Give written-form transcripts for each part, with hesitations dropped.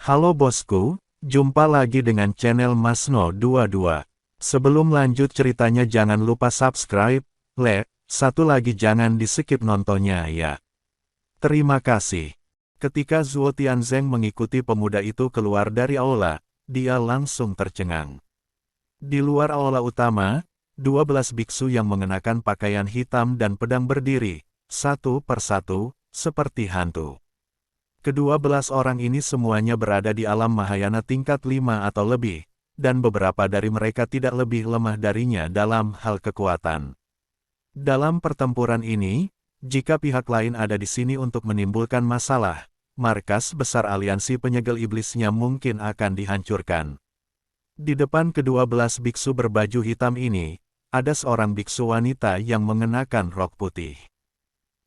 Halo bosku, jumpa lagi dengan channel Masno22. Sebelum lanjut ceritanya jangan lupa subscribe, like, satu lagi jangan di skip nontonnya ya. Terima kasih. Ketika Zuo Tianzeng mengikuti pemuda itu keluar dari aula, dia langsung tercengang. Di luar aula utama, 12 biksu yang mengenakan pakaian hitam dan pedang berdiri, satu persatu, seperti hantu. Kedua belas orang ini semuanya berada di alam Mahayana tingkat 5 atau lebih, dan beberapa dari mereka tidak lebih lemah darinya dalam hal kekuatan. Dalam pertempuran ini, jika pihak lain ada di sini untuk menimbulkan masalah, markas besar aliansi penyegel iblisnya mungkin akan dihancurkan. Di depan kedua belas biksu berbaju hitam ini, ada seorang biksu wanita yang mengenakan rok putih.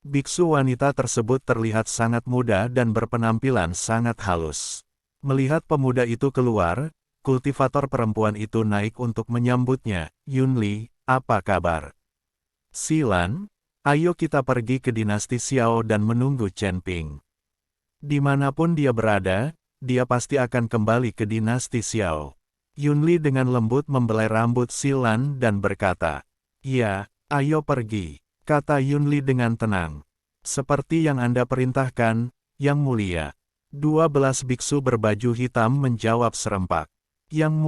Biksu wanita tersebut terlihat sangat muda dan berpenampilan sangat halus. Melihat pemuda itu keluar, kultivator perempuan itu naik untuk menyambutnya. Yunli, apa kabar? Silan, ayo kita pergi ke dinasti Xiao dan menunggu Chen Ping. Dimanapun dia berada, dia pasti akan kembali ke dinasti Xiao. Yunli dengan lembut membelai rambut Silan dan berkata, "Ya, ayo pergi," kata Yunli dengan tenang. "Seperti yang Anda perintahkan, Yang Mulia." 12 biksu berbaju hitam menjawab serempak. Yang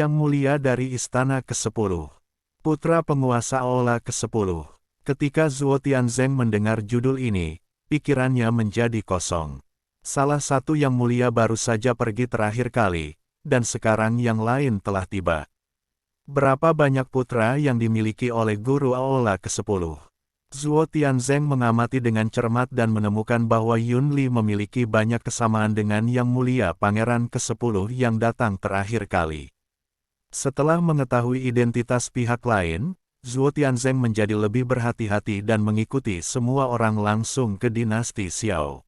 Mulia dari Istana ke-10. Putra penguasa Aula ke-10. Ketika Zuo Tianzeng mendengar judul ini, pikirannya menjadi kosong. Salah satu Yang Mulia baru saja pergi terakhir kali, dan sekarang yang lain telah tiba. Berapa banyak putra yang dimiliki oleh guru Aula ke-10? Zuo Tianzeng mengamati dengan cermat dan menemukan bahwa Yunli memiliki banyak kesamaan dengan Yang Mulia Pangeran ke-10 yang datang terakhir kali. Setelah mengetahui identitas pihak lain, Zuo Tianzeng menjadi lebih berhati-hati dan mengikuti semua orang langsung ke dinasti Xiao.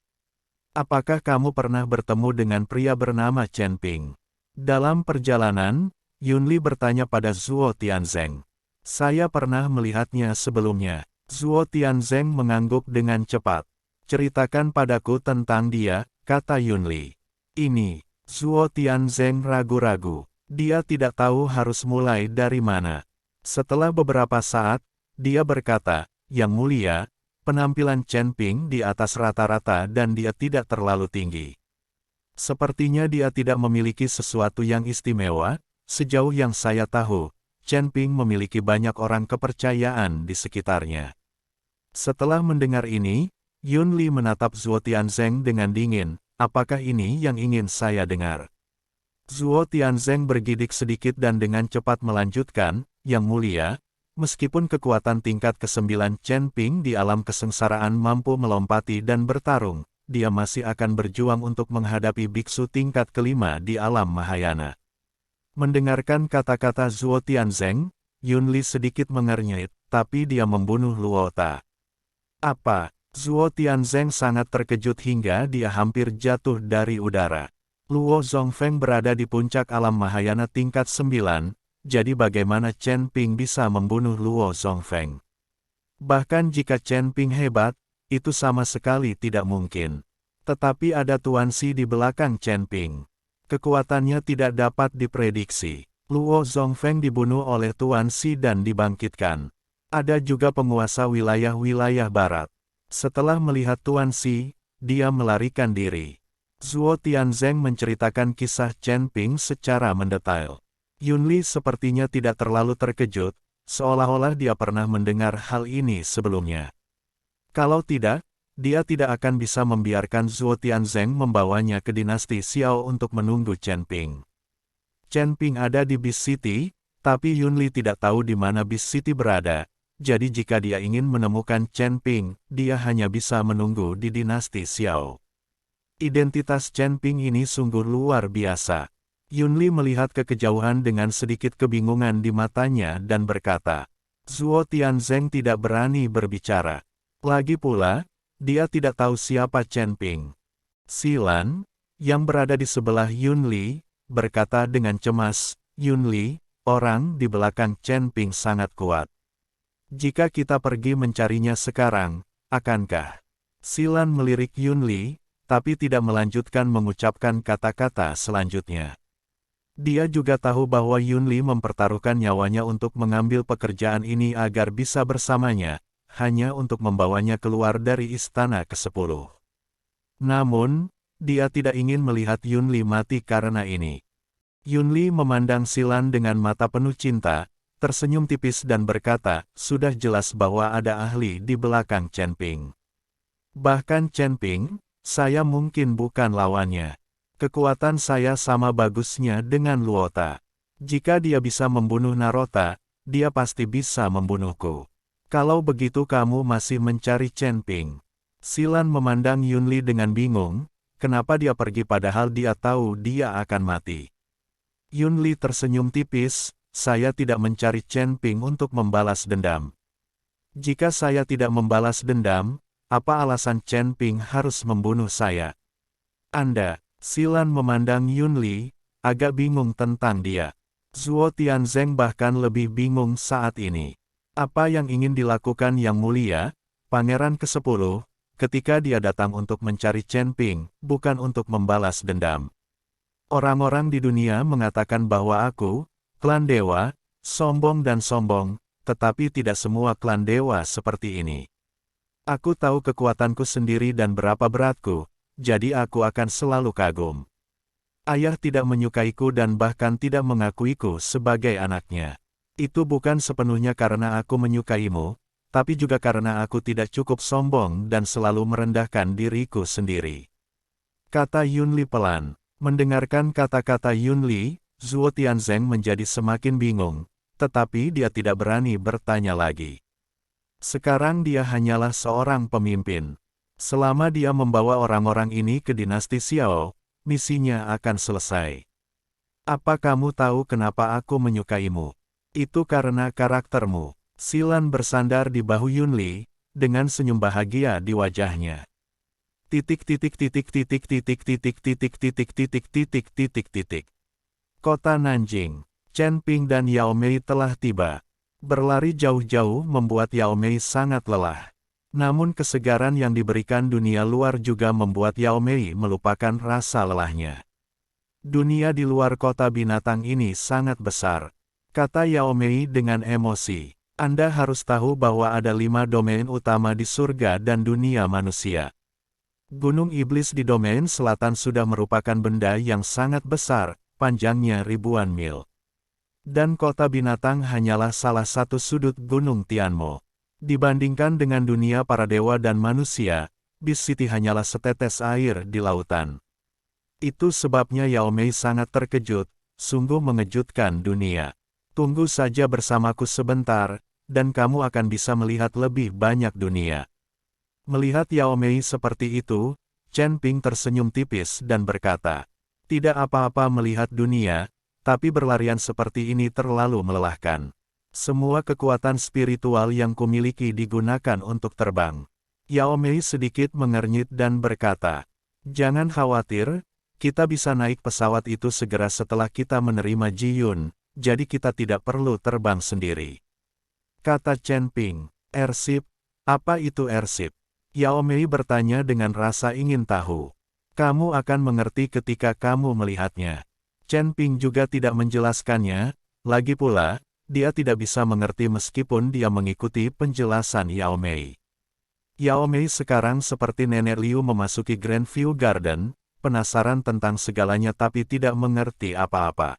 "Apakah kamu pernah bertemu dengan pria bernama Chen Ping?" Dalam perjalanan, Yunli bertanya pada Zuo Tianzeng. "Saya pernah melihatnya sebelumnya." Zuo Tianzeng mengangguk dengan cepat. "Ceritakan padaku tentang dia," kata Yunli. Ini, Zuo Tianzeng ragu-ragu. Dia tidak tahu harus mulai dari mana. Setelah beberapa saat, dia berkata, "Yang Mulia, penampilan Chen Ping di atas rata-rata dan dia tidak terlalu tinggi. Sepertinya dia tidak memiliki sesuatu yang istimewa. Sejauh yang saya tahu, Chen Ping memiliki banyak orang kepercayaan di sekitarnya." Setelah mendengar ini, Yunli menatap Zuo Tianzeng dengan dingin. "Apakah ini yang ingin saya dengar?" Zuo Tianzeng bergidik sedikit dan dengan cepat melanjutkan, "Yang Mulia, meskipun kekuatan tingkat ke-9 Chen Ping di alam kesengsaraan mampu melompati dan bertarung, dia masih akan berjuang untuk menghadapi biksu tingkat ke-5 di alam Mahayana." Mendengarkan kata-kata Zuo Tianzeng, Yunli sedikit mengernyit, tapi dia membunuh Luo Ta. "Apa?" Zuo Tianzeng sangat terkejut hingga dia hampir jatuh dari udara. Luo Zongfeng berada di puncak alam Mahayana tingkat 9, jadi bagaimana Chen Ping bisa membunuh Luo Zongfeng? Bahkan jika Chen Ping hebat, itu sama sekali tidak mungkin. Tetapi ada Tuan Xi di belakang Chen Ping. Kekuatannya tidak dapat diprediksi. Luo Zongfeng dibunuh oleh Tuan Xi dan dibangkitkan. Ada juga penguasa wilayah-wilayah barat. Setelah melihat Tuan Xi, dia melarikan diri. Zuo Tianzeng menceritakan kisah Chen Ping secara mendetail. Yunli sepertinya tidak terlalu terkejut, seolah-olah dia pernah mendengar hal ini sebelumnya. Kalau tidak, dia tidak akan bisa membiarkan Zuo Tianzeng membawanya ke dinasti Xiao untuk menunggu Chen Ping. Chen Ping ada di Beast City, tapi Yunli tidak tahu di mana Beast City berada, jadi jika dia ingin menemukan Chen Ping, dia hanya bisa menunggu di dinasti Xiao. Identitas Chen Ping ini sungguh luar biasa. Yunli melihat ke kejauhan dengan sedikit kebingungan di matanya dan berkata, "Zuo Tianzeng tidak berani berbicara. Lagi pula, dia tidak tahu siapa Chen Ping." Silan, yang berada di sebelah Yunli, berkata dengan cemas, "Yunli, orang di belakang Chen Ping sangat kuat. Jika kita pergi mencarinya sekarang, akankah?" Silan melirik Yunli, tapi tidak melanjutkan mengucapkan kata-kata selanjutnya. Dia juga tahu bahwa Yunli mempertaruhkan nyawanya untuk mengambil pekerjaan ini agar bisa bersamanya, hanya untuk membawanya keluar dari istana ke-10. Namun, dia tidak ingin melihat Yunli mati karena ini. Yunli memandang Silan dengan mata penuh cinta, tersenyum tipis dan berkata, sudah jelas bahwa ada ahli di belakang Chen Ping. Bahkan Chen Ping, saya mungkin bukan lawannya. Kekuatan saya sama bagusnya dengan Luota. Jika dia bisa membunuh Narota, dia pasti bisa membunuhku. Kalau begitu kamu masih mencari Chen Ping. Silan memandang Yunli dengan bingung, kenapa dia pergi padahal dia tahu dia akan mati. Yunli tersenyum tipis, saya tidak mencari Chen Ping untuk membalas dendam. Jika saya tidak membalas dendam, apa alasan Chen Ping harus membunuh saya? Anda, Silan memandang Yunli, agak bingung tentang dia. Zuo Tianzeng bahkan lebih bingung saat ini. Apa yang ingin dilakukan Yang Mulia, Pangeran ke-10, ketika dia datang untuk mencari Chen Ping, bukan untuk membalas dendam. Orang-orang di dunia mengatakan bahwa aku, klan dewa, sombong dan sombong, tetapi tidak semua klan dewa seperti ini. Aku tahu kekuatanku sendiri dan berapa beratku, jadi aku akan selalu kagum. Ayah tidak menyukaiku dan bahkan tidak mengakuiku sebagai anaknya. Itu bukan sepenuhnya karena aku menyukaimu, tapi juga karena aku tidak cukup sombong dan selalu merendahkan diriku sendiri. Kata Yunli pelan. Mendengarkan kata-kata Yunli, Zuo Tianzeng menjadi semakin bingung, tetapi dia tidak berani bertanya lagi. Sekarang dia hanyalah seorang pemimpin. Selama dia membawa orang-orang ini ke dinasti Xiao, misinya akan selesai. Apa kamu tahu kenapa aku menyukaimu? Itu karena karaktermu. Silan bersandar di bahu Yunli, dengan senyum bahagia di wajahnya. Kota Nanjing. Chen Ping dan Yao Mei telah tiba. Berlari jauh-jauh membuat Yao Mei sangat lelah. Namun kesegaran yang diberikan dunia luar juga membuat Yao Mei melupakan rasa lelahnya. Dunia di luar kota binatang ini sangat besar, kata Yao Mei dengan emosi. Anda harus tahu bahwa ada 5 domain utama di surga dan dunia manusia. Gunung Iblis di domain selatan sudah merupakan benda yang sangat besar, panjangnya ribuan mil. Dan kota binatang hanyalah salah satu sudut gunung Tianmo. Dibandingkan dengan dunia para dewa dan manusia, Beast City hanyalah setetes air di lautan. Itu sebabnya Yao Mei sangat terkejut, sungguh mengejutkan dunia. Tunggu saja bersamaku sebentar, dan kamu akan bisa melihat lebih banyak dunia. Melihat Yao Mei seperti itu, Chen Ping tersenyum tipis dan berkata, tidak apa-apa melihat dunia, tapi berlarian seperti ini terlalu melelahkan. Semua kekuatan spiritual yang kumiliki digunakan untuk terbang. Yao Mei sedikit mengernyit dan berkata, jangan khawatir, kita bisa naik pesawat itu segera setelah kita menerima Ji Yun, jadi kita tidak perlu terbang sendiri. Kata Chen Ping, airship, apa itu airship? Yao Mei bertanya dengan rasa ingin tahu. Kamu akan mengerti ketika kamu melihatnya. Chen Ping juga tidak menjelaskannya, lagi pula, dia tidak bisa mengerti meskipun dia mengikuti penjelasan Yao Mei. Yao Mei sekarang seperti nenek Liu memasuki Grandview Garden, penasaran tentang segalanya tapi tidak mengerti apa-apa.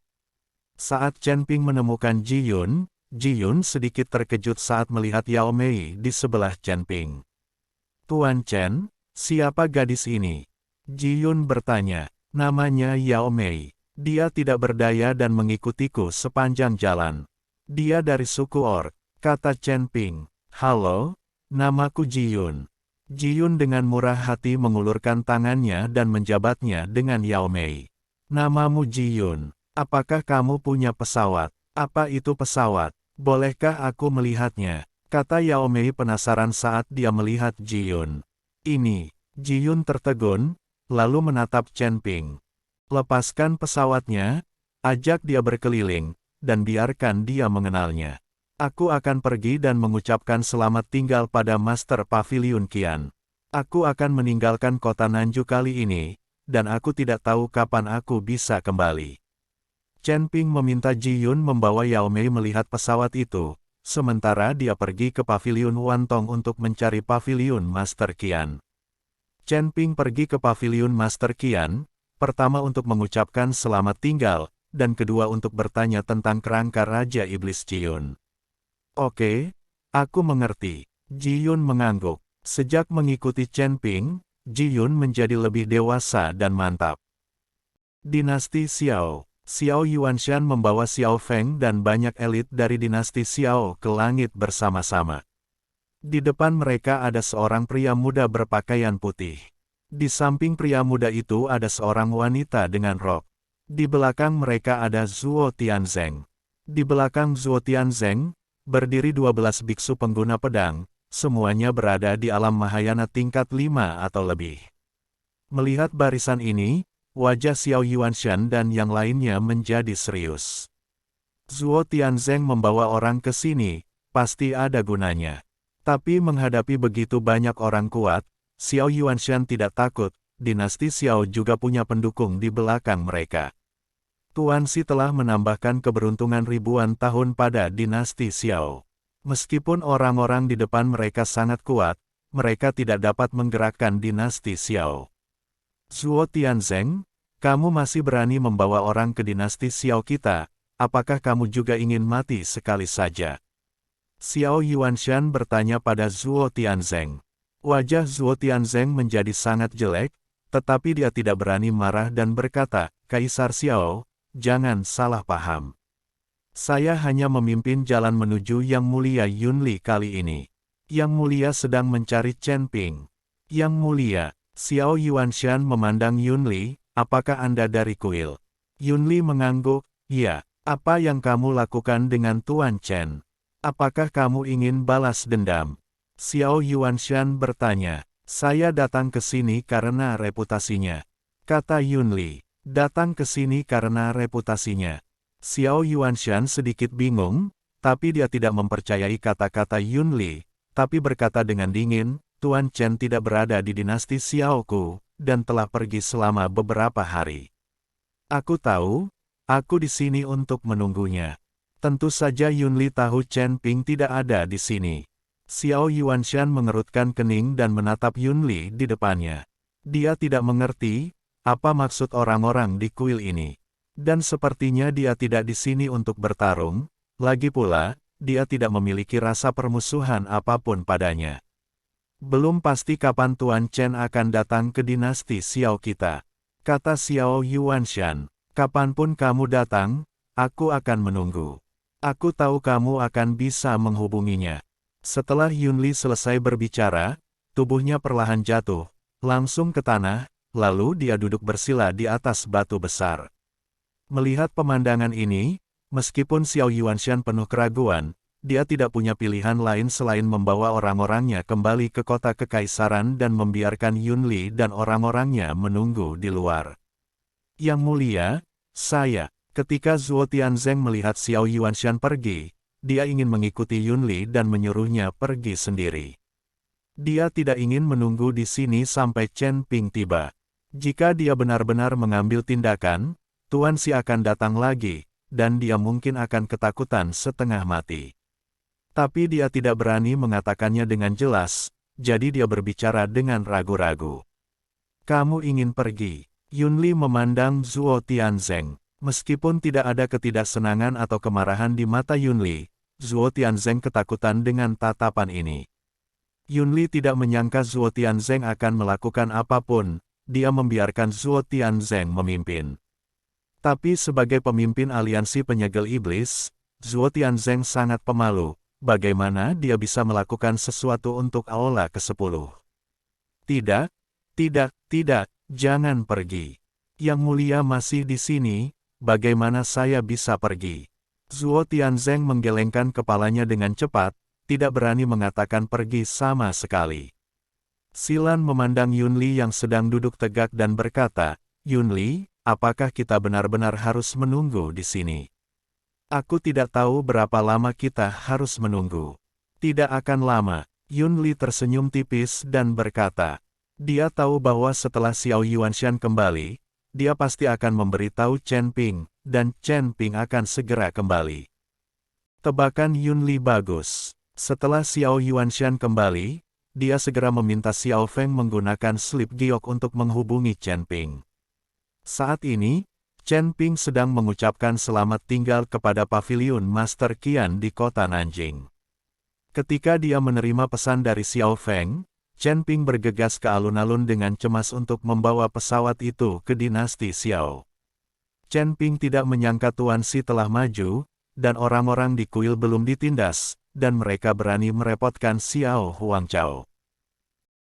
Saat Chen Ping menemukan Ji Yun sedikit terkejut saat melihat Yao Mei di sebelah Chen Ping. Tuan Chen, siapa gadis ini? Ji Yun bertanya, namanya Yao Mei. Dia tidak berdaya dan mengikutiku sepanjang jalan. Dia dari suku Orc, kata Chen Ping. Halo, namaku Ji Yun. Ji Yun dengan murah hati mengulurkan tangannya dan menjabatnya dengan Yao Mei. Namamu Ji Yun, apakah kamu punya pesawat? Apa itu pesawat? Bolehkah aku melihatnya? Kata Yao Mei penasaran saat dia melihat Ji Yun. Ini, Ji Yun tertegun, lalu menatap Chen Ping. Lepaskan pesawatnya, ajak dia berkeliling, dan biarkan dia mengenalnya. Aku akan pergi dan mengucapkan selamat tinggal pada Master Pavilion Qian. Aku akan meninggalkan kota Nanju kali ini, dan aku tidak tahu kapan aku bisa kembali. Chen Ping meminta Ji Yun membawa Yao Mei melihat pesawat itu, sementara dia pergi ke paviliun Wantong untuk mencari paviliun Master Qian. Chen Ping pergi ke paviliun Master Qian, pertama untuk mengucapkan selamat tinggal, dan kedua untuk bertanya tentang kerangka Raja Iblis Ji Yun. Oke, aku mengerti. Ji Yun mengangguk. Sejak mengikuti Chen Ping, Ji Yun menjadi lebih dewasa dan mantap. Dinasti Xiao. Xiao Yuanshan membawa Xiao Feng dan banyak elit dari dinasti Xiao ke langit bersama-sama. Di depan mereka ada seorang pria muda berpakaian putih. Di samping pria muda itu ada seorang wanita dengan rok. Di belakang mereka ada Zhuo Tianzeng. Di belakang Zhuo Tianzeng, berdiri 12 biksu pengguna pedang, semuanya berada di alam Mahayana tingkat 5 atau lebih. Melihat barisan ini, wajah Xiao Yuanshan dan yang lainnya menjadi serius. Zhuo Tianzeng membawa orang ke sini, pasti ada gunanya. Tapi menghadapi begitu banyak orang kuat, Xiao Yuanshan tidak takut, dinasti Xiao juga punya pendukung di belakang mereka. Tuan Xi telah menambahkan keberuntungan ribuan tahun pada dinasti Xiao. Meskipun orang-orang di depan mereka sangat kuat, mereka tidak dapat menggerakkan dinasti Xiao. Zhuo Tianzeng, kamu masih berani membawa orang ke dinasti Xiao kita, apakah kamu juga ingin mati sekali saja? Xiao Yuanshan bertanya pada Zhuo Tianzeng. Wajah Zhuo Tianzeng menjadi sangat jelek, tetapi dia tidak berani marah dan berkata, Kaisar Xiao, jangan salah paham. Saya hanya memimpin jalan menuju Yang Mulia Yunli kali ini. Yang Mulia sedang mencari Chen Ping. Yang Mulia, Xiao Yuanshan memandang Yunli, apakah Anda dari kuil? Yunli mengangguk, ya, apa yang kamu lakukan dengan Tuan Chen? Apakah kamu ingin balas dendam? Xiao Yuanshan bertanya, saya datang ke sini karena reputasinya. Kata Yunli, datang ke sini karena reputasinya. Xiao Yuanshan sedikit bingung, tapi dia tidak mempercayai kata-kata Yunli, tapi berkata dengan dingin, Tuan Chen tidak berada di dinasti Xiaoku, dan telah pergi selama beberapa hari. Aku tahu, aku di sini untuk menunggunya. Tentu saja Yunli tahu Chen Ping tidak ada di sini. Xiao Yuanshan mengerutkan kening dan menatap Yunli di depannya. Dia tidak mengerti, apa maksud orang-orang di kuil ini. Dan sepertinya dia tidak di sini untuk bertarung, lagi pula, dia tidak memiliki rasa permusuhan apapun padanya. Belum pasti kapan Tuan Chen akan datang ke dinasti Xiao kita. Kata Xiao Yuanshan, kapanpun kamu datang, aku akan menunggu. Aku tahu kamu akan bisa menghubunginya. Setelah Yunli selesai berbicara, tubuhnya perlahan jatuh, langsung ke tanah, lalu dia duduk bersila di atas batu besar. Melihat pemandangan ini, meskipun Xiao Yuanshan penuh keraguan, dia tidak punya pilihan lain selain membawa orang-orangnya kembali ke kota kekaisaran dan membiarkan Yunli dan orang-orangnya menunggu di luar. Yang Mulia, ketika Zhuo Tianzeng melihat Xiao Yuanshan pergi, dia ingin mengikuti Yunli dan menyuruhnya pergi sendiri. Dia tidak ingin menunggu di sini sampai Chen Ping tiba. Jika dia benar-benar mengambil tindakan, Tuan Xi akan datang lagi, dan dia mungkin akan ketakutan setengah mati. Tapi dia tidak berani mengatakannya dengan jelas, jadi dia berbicara dengan ragu-ragu. Kamu ingin pergi? Yunli memandang Zhuo Tianzeng. Meskipun tidak ada ketidaksenangan atau kemarahan di mata Yunli, Zhuo Tianzeng ketakutan dengan tatapan ini. Yunli tidak menyangka Zhuo Tianzeng akan melakukan apapun, dia membiarkan Zhuo Tianzeng memimpin. Tapi sebagai pemimpin aliansi penyegel iblis, Zhuo Tianzeng sangat pemalu, bagaimana dia bisa melakukan sesuatu untuk Aula ke-10. Tidak, jangan pergi. Yang Mulia masih di sini, bagaimana saya bisa pergi? Zhuo Tianzeng menggelengkan kepalanya dengan cepat, tidak berani mengatakan pergi sama sekali. Silan memandang Yunli yang sedang duduk tegak dan berkata, Yunli, apakah kita benar-benar harus menunggu di sini? Aku tidak tahu berapa lama kita harus menunggu. Tidak akan lama. Yun Li tersenyum tipis dan berkata, dia tahu bahwa setelah Xiao Yuanshan kembali, dia pasti akan memberitahu Chen Ping, dan Chen Ping akan segera kembali. Tebakan Yun Li bagus. Setelah Xiao Yuanshan kembali, dia segera meminta Xiao Feng menggunakan slip giok untuk menghubungi Chen Ping. Saat ini, Chen Ping sedang mengucapkan selamat tinggal kepada Paviliun Master Qian di kota Nanjing. Ketika dia menerima pesan dari Xiao Feng, Chen Ping bergegas ke alun-alun dengan cemas untuk membawa pesawat itu ke dinasti Xiao. Chen Ping tidak menyangka Tuan Xi telah maju, dan orang-orang di kuil belum ditindas, dan mereka berani merepotkan Xiao Huangchao.